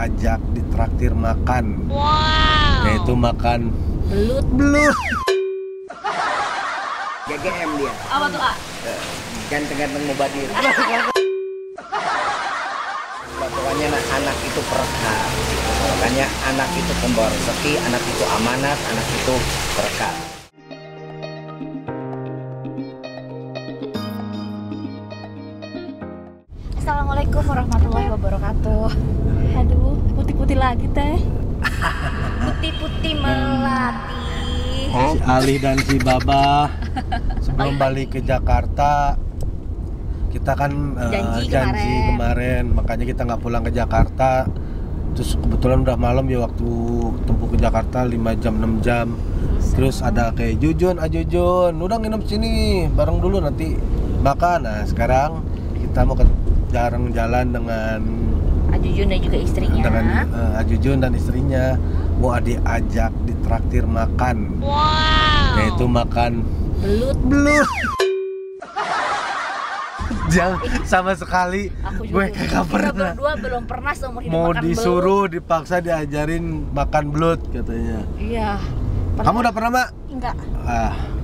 diajak ditraktir makan. Wow. Yaitu makan belut. GGM dia. Apa tuh, A? Ganteng-ganteng mubadir. Pokoknya anak itu berkah. Makanya anak itu pembawa rezeki, anak itu amanat, anak itu berkah. Assalamualaikum warahmatullahi wabarakatuh. Aduh, putih-putih lagi teh. Putih-putih melati. Si Ali dan si Baba sebelum balik ke Jakarta, kita kan janji kemarin, makanya kita nggak pulang ke Jakarta. Terus kebetulan udah malam ya, waktu tempuh ke Jakarta 5 jam 6 jam. Terus ada kayak Jujun, Jujun, udah nginep sini bareng dulu nanti makan. Nah sekarang kita mau ke jalan dengan Jujun dan juga istrinya. Dengan Jujun dan istrinya mau diajak ditraktir makan. Wow. Yaitu makan belut. Jangan sama sekali gue kagak pernah. Berdua belum pernah seumur hidup mau makan disuruh belut. Dipaksa diajarin makan belut katanya. Iya. Kamu udah pernah, Mak? Enggak.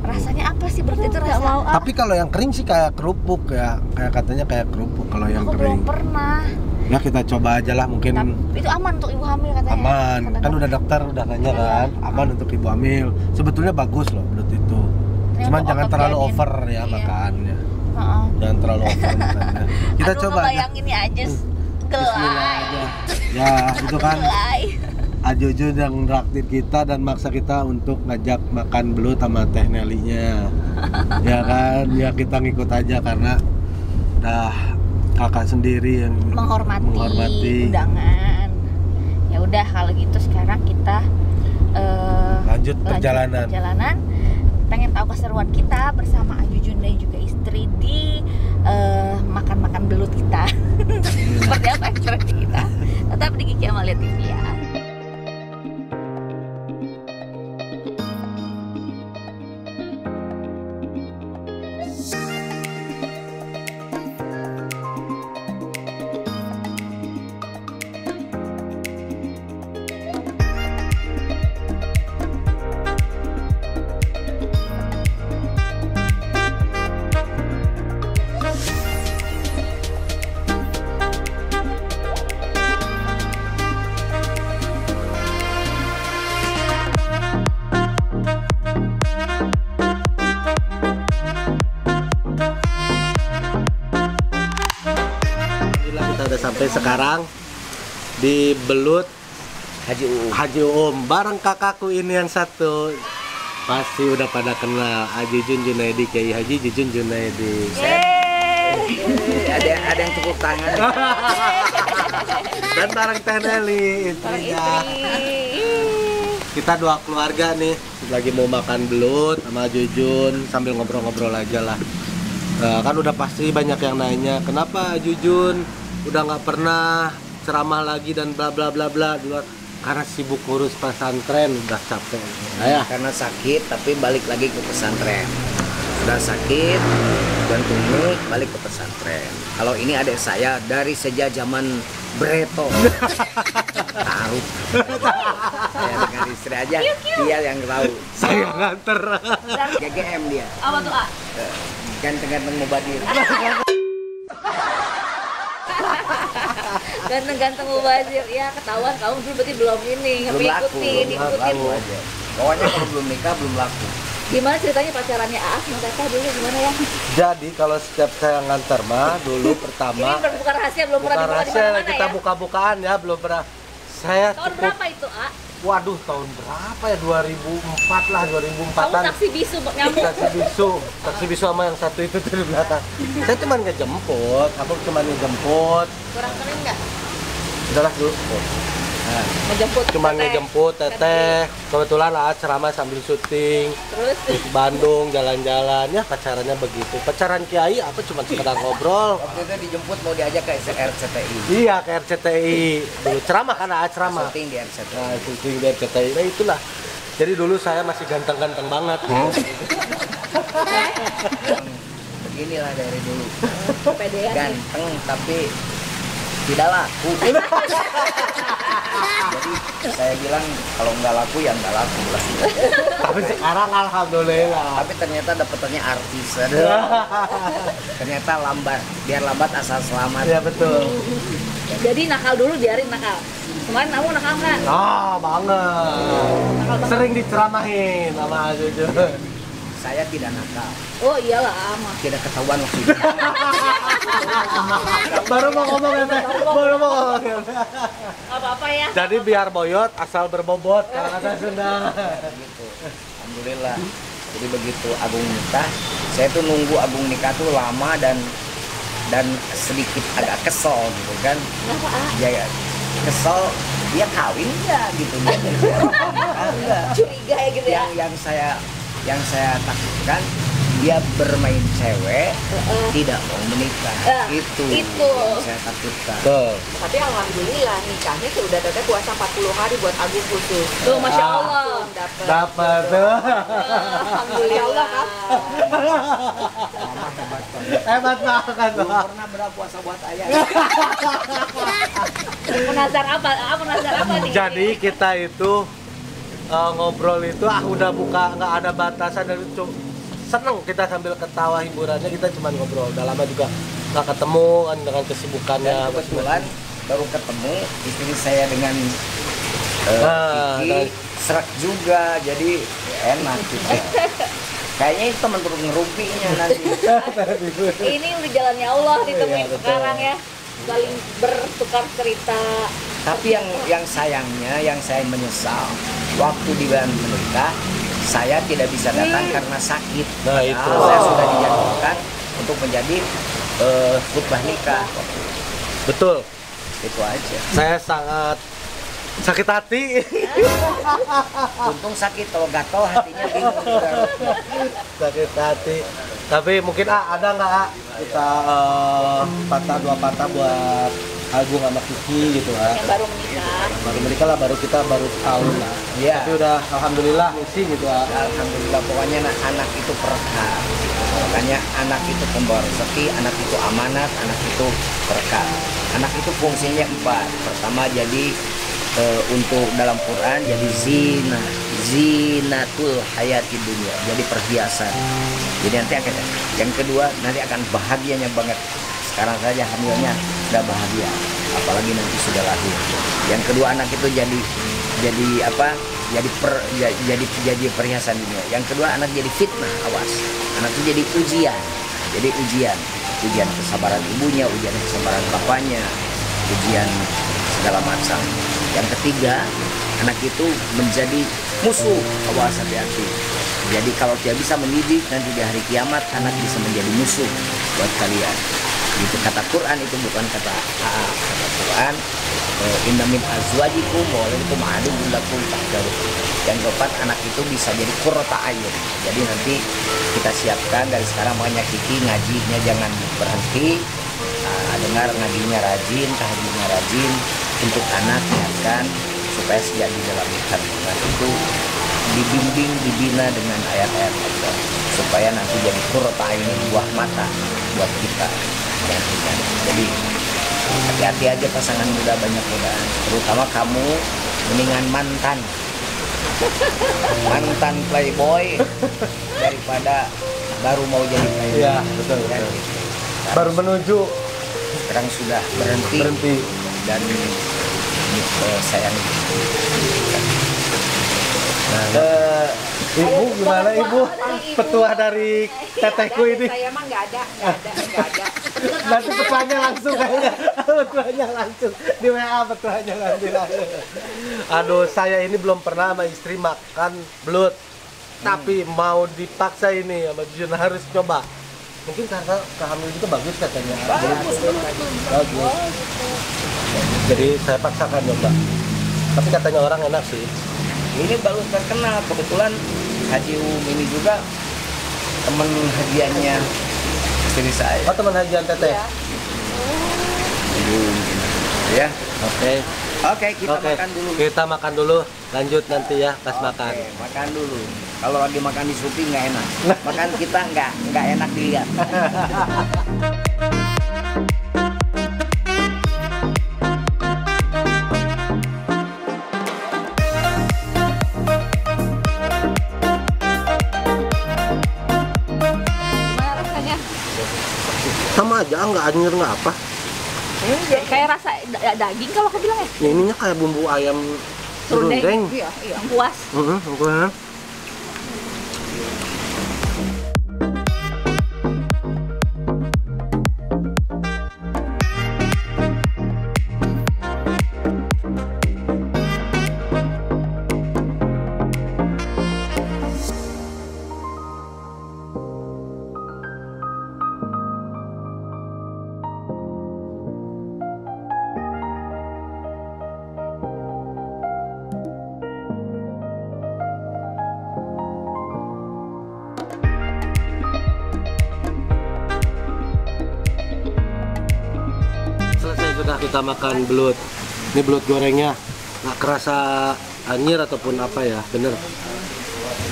Rasanya apa sih belut itu rasanya? Mau. Tapi kalau yang kering sih kayak kerupuk ya, kayak katanya kayak kerupuk kalau yang Aku kering. belum pernah. Ya kita coba aja lah mungkin. Itu aman untuk ibu hamil katanya. Aman, kan udah dokter udah nanya kan, aman untuk ibu hamil. Sebetulnya bagus loh belut itu. Cuman jangan terlalu over ya makannya. Jangan terlalu over makannya. Kita coba aja. Bayangin ya aja. Bismillah aja. Ya, itu kan. Jujun yang raktir kita dan maksa kita untuk ngajak makan belut sama Teh Nelinya. Ya kan, ya kita ngikut aja karena dah kakak sendiri yang menghormati undangan. Ya udah kalau gitu sekarang kita lanjut perjalanan. Pengen tahu keseruan kita bersama Jujun dan juga istri di makan-makan belut kita. Seperti apa ekspresi kita? Tetap di Kiki Amalia TV ya. Sampai sekarang di Belut Haji Uum bareng kakakku ini yang satu, pasti udah pada kenal Jujun Junaidi, Kiai Haji Jujun Junaidi. Ada yang tepuk tangan. Dan bareng Teh Neli istrinya. Kita dua keluarga nih lagi mau makan belut sama Jujun sambil ngobrol-ngobrol aja lah. Kan udah pasti banyak yang nanya kenapa Jujun udah nggak pernah ceramah lagi dan bla bla bla bla di luar, karena sibuk ngurus pesantren, udah capek. Karena sakit tapi balik lagi ke pesantren. Sudah sakit, gantung mic, balik ke pesantren. Kalau ini adik saya dari sejak zaman Breto. Tahu. Saya dengan istri aja, dia yang tahu. Saya nganter. GGM dia. Apa tuh, A? Ganteng-ganteng mubadir. Ganteng-ganteng mubazir, ya ketahuan kamu dulu berarti belum ikutin aja. Pokoknya kalau belum nikah belum laku. Gimana ceritanya pacarannya Aas sama Teta dulu gimana ya? Jadi kalau setiap saya nganter mah dulu pertama. Ini bukan rahasia, belum pernah dibuka di mana-mana kita ya? buka-bukaan ya, belum pernah. Saya tahun berapa itu, A? Waduh, tahun berapa ya? 2004 lah, 2004-an. Kamu saksi bisu nyamuk. Saksi bisu sama yang satu itu di belakang. Saya cuma ngejemput, aku cuma ngejemput. Kurang keren nggak? Udahlah dulu. Cuma ngejemput Teteh. Kebetulan ceramah sambil syuting. Terus di Bandung jalan-jalan, ya pacarannya begitu. Pacaran Kiai apa cuma sekedar ngobrol. Waktu itu dijemput mau diajak ke RCTI. Iya, ke RCTI. Dulu ceramah kan ceramah. Syuting di RCTI. Nah, syuting di RCTI. Nah, itulah. Jadi dulu saya masih ganteng-ganteng banget. Beginilah dari dulu. Pedean. Ganteng tapi tidak laku. Saya bilang kalau nggak laku ya nggak laku lah. Tapi sekarang alhamdulillah. Tapi ternyata dapetnya artis. Ternyata lambat, biar lambat asal selamat. Iya betul. Jadi nakal dulu, biarin nakal. Kemarin kamu nakal nggak? Ah banget. Sering diceramahin sama Jujun. Saya tidak nakal, Oh iyalah, mah. tidak ketahuan waktu itu. Baru mau ngomong ya, Teh. Baru mau ngomong ya, Teh. Apa-apa ya. Jadi biar boyot asal berbobot kalau kata Sunda. Gitu. Alhamdulillah. Jadi begitu Agung nikah, saya tuh nunggu Agung nikah tuh lama dan sedikit agak kesel gitu kan. Kenapa? Ya kesel, dia kawin nggak gitu. Enggak. Curiga ya gitu ya. Yang saya takutkan dia bermain cewek, tidak mau menikah. Itu yang saya takutkan. Tuh. Tapi alhamdulillah nikahnya sudah teteh puasa 40 hari buat Agung khusus. Tuh, Masya Allah. Dapat tuh. Alhamdulillah kan. Hebat banget tuh. Belum pernah berpuasa buat ayah. Penasaran apa nih? Jadi kita itu ngobrol itu udah buka, nggak ada batasan, dan seneng kita sambil ketawa, hiburannya kita cuma ngobrol. Udah lama juga nggak ketemu kan dengan kesibukannya. Dan kebetulan baru ketemu istri saya dengan Kiki, serak juga, jadi enak gitu. Kayaknya itu teman turun ngerumpinya nanti. Ini udah jalannya Allah ditemuin Iya, betul. sekarang ya. Saling bertukar cerita. Tapi yang sayangnya, yang saya menyesal, waktu di bulan menikah, saya tidak bisa datang karena sakit. Nah, itu. Saya sudah dijadwalkan untuk menjadi khutbah nikah. Betul. Itu aja. Saya sangat sakit hati. Untung sakit, kalau gatel hatinya bingung. Sakit hati. Tapi mungkin ada nggak kita dua patah buat Agung sama Kiki gitu Yang baru menikah. Baru menikah lah, baru tahun lah. Iya. Tapi udah alhamdulillah isi gitu Alhamdulillah, pokoknya anak itu berkah. Makanya anak itu pembawa rezeki, anak itu amanat, anak itu berkah. Anak itu fungsinya 4. Pertama jadi untuk dalam Quran jadi zinatul hayati dunia, jadi perhiasan. Jadi nanti akan, yang kedua nanti akan bahagianya banget. Sekarang saja hamilnya sudah bahagia, apalagi nanti sudah lahir. Yang kedua anak itu jadi apa? Jadi perhiasan dunia. Yang kedua anak jadi fitnah, awas. Anak itu jadi ujian. Jadi ujian kesabaran ibunya, ujian kesabaran bapaknya, ujian segala macam. Yang ketiga, anak itu menjadi musuh, awas hati-hati. Jadi kalau dia bisa mendidik, nanti di hari kiamat anak bisa menjadi musuh buat kalian. Itu kata Quran, itu bukan kata AA. Kata Quran, inna min azwajikum wa auladikum aduwwun lakum fahdharuhum. Yang keempat, anak itu bisa jadi qurrata ayun. Jadi nanti kita siapkan dari sekarang, makanya Kiki ngajinya jangan berhenti. Dengar ngajinya rajin, tahajudnya rajin, untuk anak niatkan supaya sejak di dalam kandungan itu dibimbing, dibina dengan ayat-ayat Allah, supaya nanti jadi qurrata ayun, buah mata buat kita. Jadi hati-hati aja pasangan muda, banyak godaan, terutama kamu, mendingan mantan playboy daripada baru mau jadi playboy. Iya, betul. Ya, Betul. gitu. Baru menuju Sekarang sudah berhenti. Dan sayang. Ibu gimana Ibu? Petua dari tetehku ini. Saya mah nggak ada. Nanti petuanya langsung kayaknya. Petuanya langsung di WA, petuanya nanti. Aduh, saya ini belum pernah sama istri makan belut. Tapi mau dipaksa ini sama Jun harus coba. Mungkin karena kehamilan itu bagus katanya. Bagus. Jadi saya paksakan coba. Tapi katanya orang enak sih. Ini baru terkenal, kebetulan Haji ini juga teman hajiannya istri saya. Oh, teman hajian teteh. Ya. Oke, Kita makan dulu. Kita makan dulu. Lanjut nanti ya pas makan. Makan dulu. Kalau lagi makan di Supi nggak enak. Makan kita nggak enak dilihat. nggak anyir nggak apa. Kayak rasa daging kalau aku bilang ya. Ininya kayak bumbu ayam serundeng. Iya, puas. Oke. Sudah kita makan belut. Ini belut gorengnya nggak kerasa anyir ataupun apa ya, bener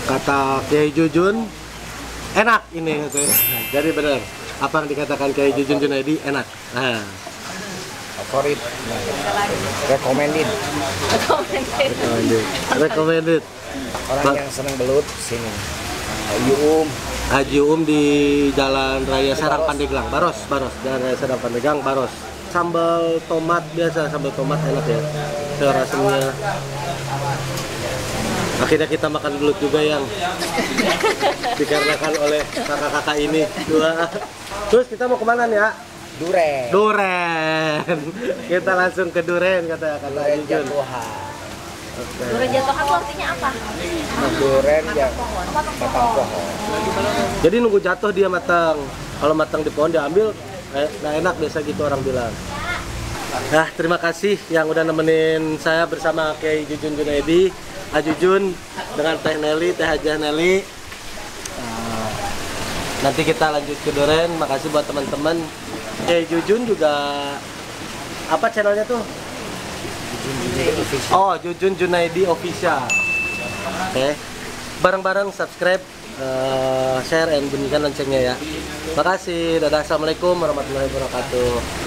kata Kiai Jujun enak ini katanya. Jadi bener apa yang dikatakan Kiai Jujun Junaidi enak. Nah, Favorit. Recommended. recommended. Orang yang senang belut sini. Haji di Jalan Raya Serang Pandeglang, Baros, Jalan Raya Serang Pandeglang, Baros. Sambal tomat biasa, sambal tomat enak ya, sayur asemnya. Akhirnya kita makan belut juga yang dikarenakan oleh kakak-kakak ini dua. Terus kita mau kemana nih ya? Duren. Kita langsung ke Duren kata kakak Duren Jujun. Jatuhan. Duren jatuhan itu artinya apa? Duren yang matang pohon. Jadi nunggu jatuh dia matang. Kalau matang di pohon diambil, nggak enak biasa gitu orang bilang. Nah, terima kasih yang udah nemenin saya bersama Kiai Jujun Junaidi, Ajujun dengan Teh Nelly, Teh Hajah Nelly. Nanti kita lanjut ke Duren. Makasih buat teman-teman. Kiai Jujun juga apa channelnya tuh? Oh, Jujun Junaidi Official. Oke. Bareng-bareng subscribe, share, dan bunyikan loncengnya ya. Makasih. Dadah. Assalamualaikum warahmatullahi wabarakatuh.